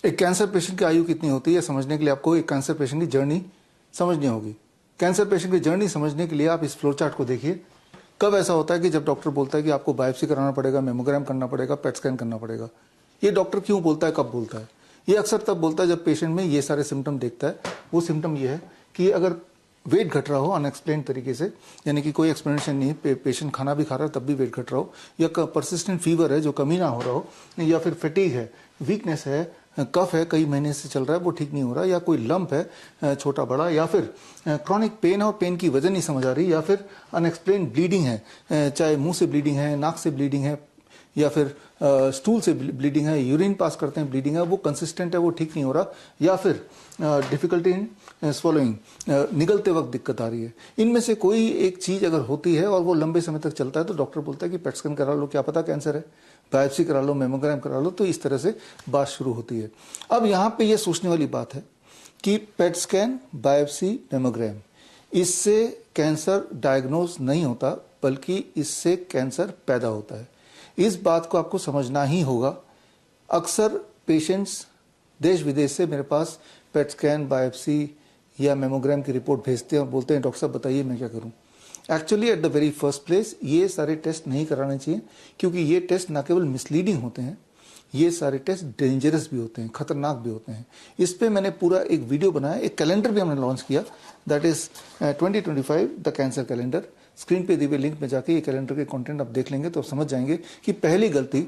एक cancer patient की आयु कितनी होती है समझने के लिए आपको एक कैंसर पेशेंट की जर्नी समझनी होगी। कैंसर पेशेंट की जर्नी समझने के लिए आप इस फ्लो चार्ट को देखिए। कब ऐसा होता है कि जब डॉक्टर बोलता है कि आपको बायोप्सी कराना पड़ेगा, मेमोग्राम करना पड़ेगा, पेट स्कैन करना पड़ेगा। ये डॉक्टर क्यों बोलता है, कब बोलता है? ये अक्सर तब बोलता है जब पेशेंट में ये सारे सिम्टम देखता है। वो सिम्टम ये है कि अगर वेट घट रहा हो अनएक्सप्लेन तरीके से, यानी कि कोई एक्सप्लेनेशन नहीं है, पेशेंट खाना भी खा रहा है तब भी वेट घट रहा हो, या परसिस्टेंट फीवर है जो कमी ना हो रहा हो, या फिर फैटीग है, वीकनेस है, कफ है कई महीने से चल रहा है वो ठीक नहीं हो रहा, या कोई लंप है छोटा बड़ा, या फिर क्रॉनिक पेन और पेन की वजह नहीं समझ आ रही, या फिर अनएक्सप्लेन ब्लीडिंग है, चाहे मुंह से ब्लीडिंग है, नाक से ब्लीडिंग है, या फिर स्टूल से ब्लीडिंग है, यूरिन पास करते हैं ब्लीडिंग है, वो कंसिस्टेंट है वो ठीक नहीं हो रहा, या फिर डिफिकल्टी इन स्वलोइंग, निगलते वक्त दिक्कत आ रही है। इनमें से कोई एक चीज अगर होती है और वो लंबे समय तक चलता है तो डॉक्टर बोलता है कि पेट स्कैन करा लो, क्या पता कैंसर है, बायोप्सी करा लो, मेमोग्राम करा लो। तो इस तरह से बात शुरू होती है। अब यहाँ पे ये सोचने वाली बात है कि पेट स्कैन, बायोप्सी, मेमोग्राम, इससे कैंसर डायग्नोज नहीं होता बल्कि इससे कैंसर पैदा होता है। इस बात को आपको समझना ही होगा। अक्सर पेशेंट्स देश विदेश से मेरे पास पेट स्कैन, बायोप्सी या मेमोग्राम की रिपोर्ट भेजते हैं और बोलते हैं डॉक्टर साहब बताइए मैं क्या करूं। Actually at the very first place ये सारे टेस्ट नहीं कराने चाहिए, क्योंकि ये टेस्ट न केवल मिसलीडिंग होते हैं, ये सारे टेस्ट डेंजरस भी होते हैं, खतरनाक भी होते हैं। इस पे मैंने पूरा एक वीडियो बनाया, एक कैलेंडर भी हमने लॉन्च किया, that is 2025 the cancer calendar. Screen पे दिए हुए लिंक में जाके ये कैलेंडर के कंटेंट आप देख लेंगे तो आप समझ जाएंगे कि पहली गलती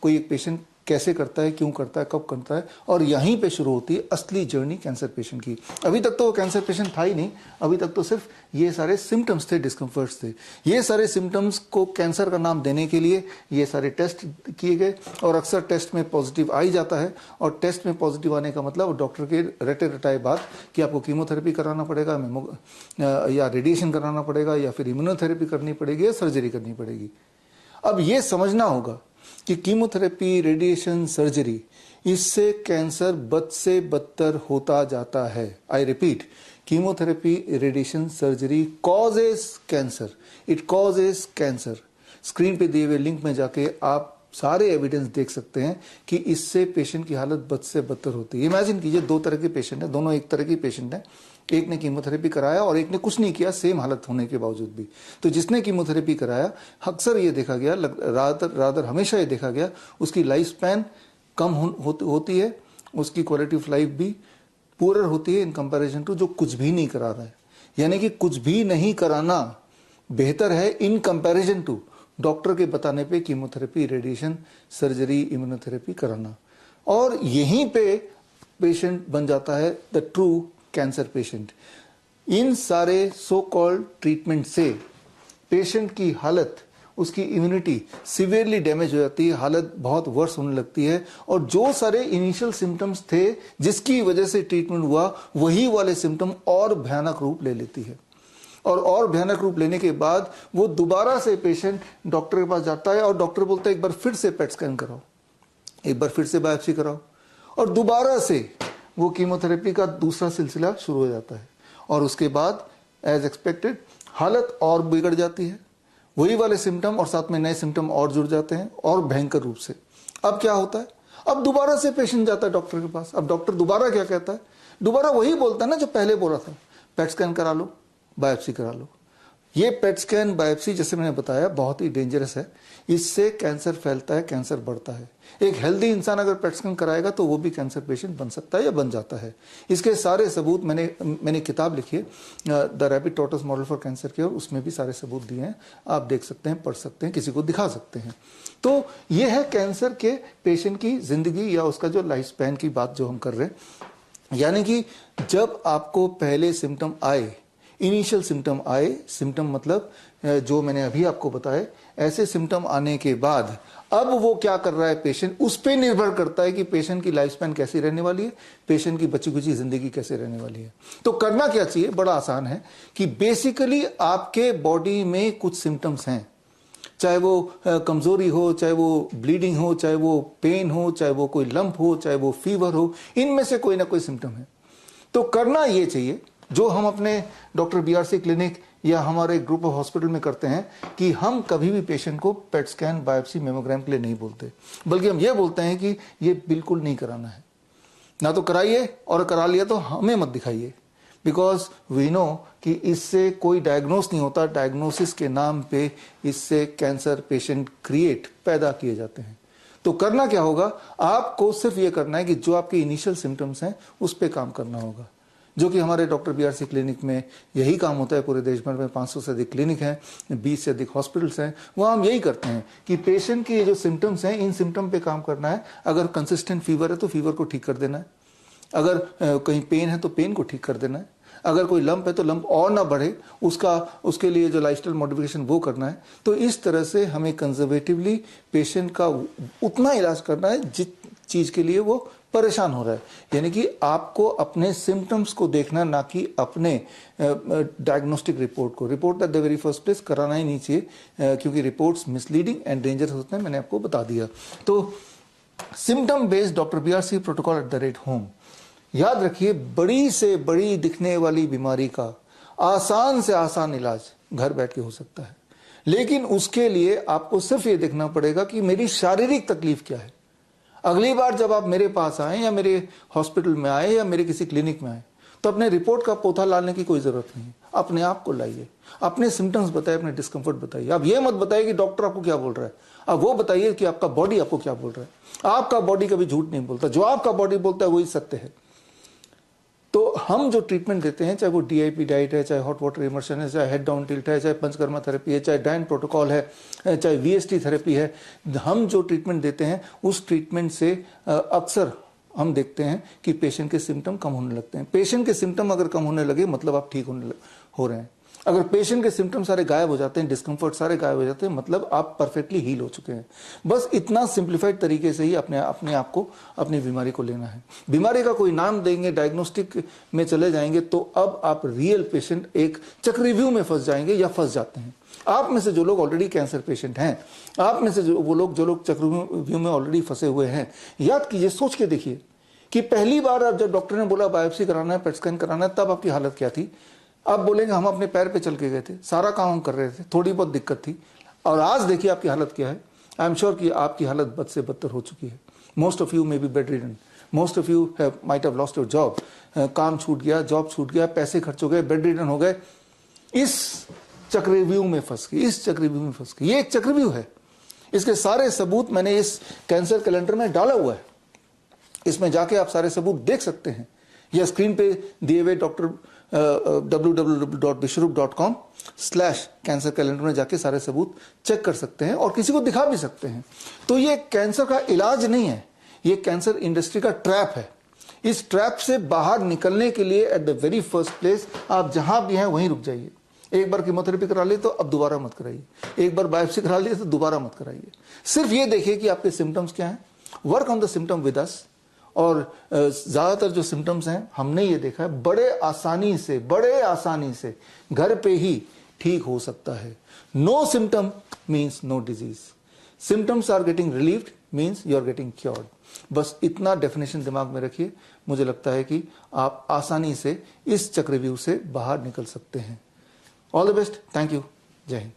कोई एक पेशेंट कैसे करता है, क्यों करता है, कब करता है, और यहीं पे शुरू होती है असली जर्नी कैंसर पेशेंट की। अभी तक तो वो कैंसर पेशेंट था ही नहीं, अभी तक तो सिर्फ ये सारे सिम्टम्स थे, डिस्कम्फर्ट्स थे। ये सारे सिम्टम्स को कैंसर का नाम देने के लिए ये सारे टेस्ट किए गए, और अक्सर टेस्ट में पॉजिटिव आ ही जाता है। और टेस्ट में पॉजिटिव आने का मतलब डॉक्टर के रटे रटाए बात कि आपको कीमोथेरेपी कराना पड़ेगा, या रेडिएशन कराना पड़ेगा, या फिर इम्यूनोथेरेपी करनी पड़ेगी, या सर्जरी करनी पड़ेगी। अब ये समझना होगा कि कीमोथेरेपी, रेडिएशन, सर्जरी, इससे कैंसर बद से बदतर होता जाता है। I repeat, chemotherapy, radiation, surgery causes cancer, it causes cancer. Screen पे दिए हुए लिंक में जाके आप सारे एविडेंस देख सकते हैं कि इससे पेशेंट की हालत बद से बदतर होती है। इमेजिन कीजिए दो तरह के पेशेंट हैं, दोनों एक तरह की पेशेंट हैं, एक ने कीमोथेरेपी कराया और एक ने कुछ नहीं किया, सेम हालत होने के बावजूद भी। तो जिसने कीमोथेरेपी कराया, अक्सर ये देखा गया, रादर हमेशा ये देखा गया, उसकी लाइफ स्पैन कम होती है, उसकी क्वालिटी ऑफ लाइफ भी पुअर होती है इन कंपैरिजन टू जो कुछ भी नहीं करा रहा है। यानी कि कुछ भी नहीं कराना बेहतर है इन कंपैरिजन टू डॉक्टर के बताने पे कीमोथेरेपी, रेडिएशन, सर्जरी, इम्यूनोथेरेपी कराना। और यहीं पे पेशेंट बन जाता है द ट्रू कैंसर पेशेंट। इन सारे सो कॉल्ड ट्रीटमेंट से पेशेंट की हालत, उसकी इम्यूनिटी सीवियरली डैमेज हो जाती है, हालत बहुत वर्स होने लगती है, और जो सारे इनिशियल सिम्टम्स थे जिसकी वजह से ट्रीटमेंट हुआ, वही वाले सिम्टम और भयानक रूप ले लेती है। और भयानक रूप लेने के बाद वो दोबारा से पेशेंट डॉक्टर के पास जाता है और डॉक्टर बोलता है एक बार फिर से पेट स्कैन कराओ, एक बार फिर से बायोप्सी कराओ, और दोबारा से वो कीमोथेरेपी का दूसरा सिलसिला शुरू हो जाता है। और उसके बाद एज एक्सपेक्टेड हालत और बिगड़ जाती है, वही वाले सिम्टम और साथ में नए सिम्टम और जुड़ जाते हैं और भयंकर रूप से। अब क्या होता है, अब दोबारा से पेशेंट जाता है डॉक्टर के पास। अब डॉक्टर दोबारा क्या कहता है, दोबारा वही बोलता है ना जो पहले बोला था, पेट स्कैन करा लो, बायोप्सी करा लो। ये पेट स्कैन, बायोप्सी जैसे मैंने बताया बहुत ही डेंजरस है, इससे कैंसर फैलता है, कैंसर बढ़ता है। एक हेल्दी इंसान अगर पेट स्कैन कराएगा तो वो भी कैंसर पेशेंट बन सकता है या बन जाता है। इसके सारे सबूत मैंने किताब लिखी है the rapid tortoise model for cancer care, उसमें भी सारे सबूत दिए हैं, आप देख सकते हैं, पढ़ सकते हैं, किसी को दिखा सकते हैं। तो ये है कैंसर के पेशेंट की जिंदगी या उसका जो लाइफ स्पैन की बात जो हम कर रहे हैं। यानी कि जब आपको पहले सिम्टम आए, इनिशियल सिम्टम आए, सिम्टम मतलब जो मैंने अभी आपको बताया, ऐसे सिम्टम आने के बाद अब वो क्या कर रहा है पेशेंट, उस पर निर्भर करता है कि पेशेंट की लाइफ स्पैन कैसी रहने वाली है, पेशेंट की बची खुची जिंदगी कैसे रहने वाली है। तो करना क्या चाहिए, बड़ा आसान है कि बेसिकली आपके बॉडी में कुछ सिम्टम्स हैं, चाहे वो कमजोरी हो, चाहे वो ब्लीडिंग हो, चाहे वो पेन हो, चाहे वो कोई लंप हो, चाहे वो फीवर हो, इनमें से कोई ना कोई सिम्टम है। तो करना ये चाहिए जो हम अपने डॉक्टर बीआरसी क्लिनिक या हमारे ग्रुप ऑफ हॉस्पिटल में करते हैं कि हम कभी भी पेशेंट को पेट स्कैन, बायोप्सी, मेमोग्राम के लिए नहीं बोलते, बल्कि हम ये बोलते हैं कि ये बिल्कुल नहीं कराना है। ना तो कराइए, और करा लिया तो हमें मत दिखाइए, बिकॉज वी नो कि इससे कोई डायग्नोस नहीं होता। डायग्नोसिस के नाम पे इससे कैंसर पेशेंट पैदा किए जाते हैं। तो करना क्या होगा, आपको सिर्फ ये करना है कि जो आपके इनिशियल सिम्टम्स हैं उस पर काम करना होगा, जो कि हमारे डॉक्टर बीआरसी क्लिनिक में यही काम होता है। पूरे देश भर में 500 से अधिक क्लिनिक हैं, 20 से अधिक हॉस्पिटल्स हैं, वहाँ हम यही करते हैं कि पेशेंट के जो सिम्टम्स हैं इन सिम्टम पे काम करना है। अगर कंसिस्टेंट फीवर है तो फीवर को ठीक कर देना है, अगर कहीं पेन है तो पेन को ठीक कर देना है, अगर कोई लंप है तो लंप और ना बढ़े उसके लिए जो लाइफस्टाइल मॉडिफिकेशन वो करना है। तो इस तरह से हमें कंजर्वेटिवली पेशेंट का उतना इलाज करना है जिस चीज़ के लिए वो परेशान हो रहा है। यानी कि आपको अपने सिम्टम्स को देखना, ना कि अपने डायग्नोस्टिक रिपोर्ट को। Report at the very first place कराना ही नहीं चाहिए, क्योंकि रिपोर्ट्स मिसलीडिंग एंड डेंजरस होते हैं, मैंने आपको बता दिया। तो symptom based doctor BRC protocol @home. याद रखिए, बड़ी से बड़ी दिखने वाली बीमारी का आसान से आसान इलाज घर बैठ के हो सकता है, लेकिन उसके लिए आपको सिर्फ ये देखना पड़ेगा कि मेरी शारीरिक तकलीफ क्या है। अगली बार जब आप मेरे पास आए या मेरे हॉस्पिटल में आए या मेरे किसी क्लिनिक में आए, तो अपने रिपोर्ट का पोथा लाने की कोई जरूरत नहीं है। अपने आप को लाइए, अपने सिम्टम्स बताइए, अपने डिस्कम्फर्ट बताइए। आप ये मत बताइए कि डॉक्टर आपको क्या बोल रहा है, अब वो बताइए कि आपका बॉडी आपको क्या बोल रहा है। आपका बॉडी कभी झूठ नहीं बोलता, जो आपका बॉडी बोलता है वही सत्य है। तो हम जो ट्रीटमेंट देते हैं, चाहे वो DIP डाइट है, चाहे हॉट वाटर इमर्शन है, चाहे हेड डाउन टिल्ट है, चाहे पंचकर्मा थेरेपी है, चाहे डाइन प्रोटोकॉल है, चाहे VST थेरेपी है, हम जो ट्रीटमेंट देते हैं उस ट्रीटमेंट से अक्सर हम देखते हैं कि पेशेंट के सिम्टम कम होने लगते हैं। पेशेंट के सिम्टम अगर कम होने लगे मतलब आप ठीक हो रहे हैं। अगर पेशेंट के सिम्टम सारे गायब हो जाते हैं, डिस्कम्फर्ट सारे गायब हो जाते हैं, मतलब आप परफेक्टली हील हो चुके हैं। बस इतना सिंप्लीफाइड तरीके से ही अपने आप को, अपनी बीमारी को लेना है। बीमारी का कोई नाम देंगे, डायग्नोस्टिक में चले जाएंगे, तो अब आप रियल पेशेंट एक चक्रव्यूह में फंस जाएंगे या फंस जाते हैं। आप में से जो लोग ऑलरेडी कैंसर पेशेंट हैं, आप में से जो लोग चक्रव्यूह में ऑलरेडी फंसे हुए हैं, याद कीजिए, सोच के देखिए कि पहली बार आप जब डॉक्टर ने बोला बायोप्सी कराना है, पेट स्कैन कराना है, तब आपकी हालत क्या थी। आप बोलेंगे हम अपने पैर पे चल के गए थे, सारा काम हम कर रहे थे, थोड़ी बहुत दिक्कत थी। और आज देखिए आपकी हालत क्या है। आई एम श्योर कि आपकी हालत बद से बदतर हो चुकी है। Most of you may be bed ridden, most of you might have lost your job. काम छूट गया, जॉब छूट गया, पैसे खर्च हो गए, बेड रिडन हो गए। इस चक्रव्यूह में फंस गए, इस चक्रव्यूह में फंस गए। ये एक चक्रव्यूह है। इसके सारे सबूत मैंने इस कैंसर कैलेंडर में डाला हुआ है। इसमें जाके आप सारे सबूत देख सकते हैं, या स्क्रीन पे दिए हुए डॉक्टर www.vishrup.com/कैंसर कैलेंडर में जाके सारे सबूत चेक कर सकते हैं और किसी को दिखा भी सकते हैं। तो ये कैंसर का इलाज नहीं है, ये कैंसर इंडस्ट्री का ट्रैप है। इस ट्रैप से बाहर निकलने के लिए at the very first place आप जहां भी हैं वहीं रुक जाइए। एक बार कीमोथेरेपी करा ली तो अब दोबारा मत कराइए, एक बार बायोप्सी करा ली तो दोबारा मत कराइए। सिर्फ ये देखिए कि आपके सिम्टम्स क्या हैं, work on the symptom with us. और ज़्यादातर जो सिम्टम्स हैं हमने ये देखा है बड़े आसानी से घर पे ही ठीक हो सकता है। No symptom means no disease, symptoms are getting relieved means you are getting cured. बस इतना डेफिनेशन दिमाग में रखिए, मुझे लगता है कि आप आसानी से इस चक्रव्यूह से बाहर निकल सकते हैं। All the best, thank you, जय हिंद।